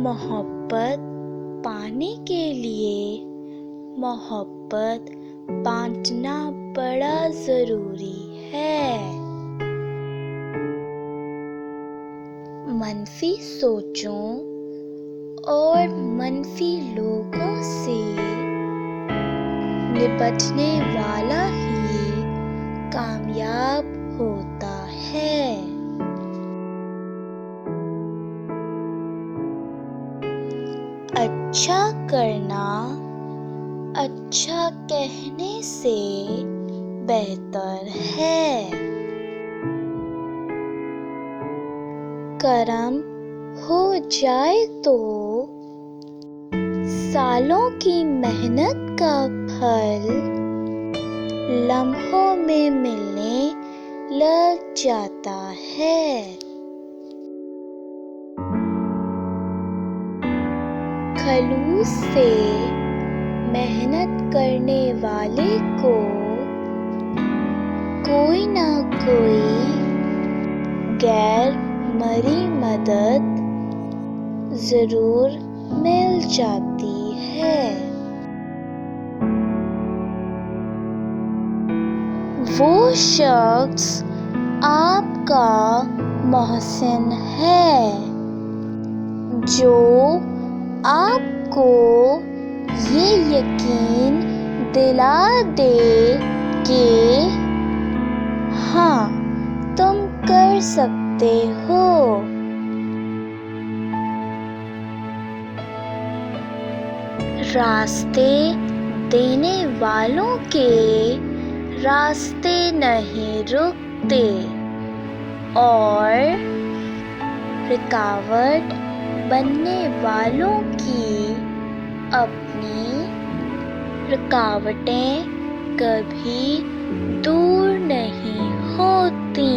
मोहब्बत पाने के लिए मोहब्बत बांटना बड़ा ज़रूरी है। मनफी सोचों और मनफी लोगों से निपटने वाला ही कामयाब होता है। अच्छा करना अच्छा कहने से बेहतर है। करम हो जाए तो सालों की मेहनत का फल लम्हों में मिलने लग जाता है। खलूस से मेहनत करने वाले को कोई ना कोई गैर मरी मदद ज़रूर मिल जाती है। वो शख्स आपका मोहसिन है जो आपको ये यकीन दिला दे कि हाँ, तुम कर सकते हो। रास्ते देने वालों के रास्ते नहीं रुकते और रुकावट बनने वालों की अपनी रुकावटें कभी दूर नहीं होती।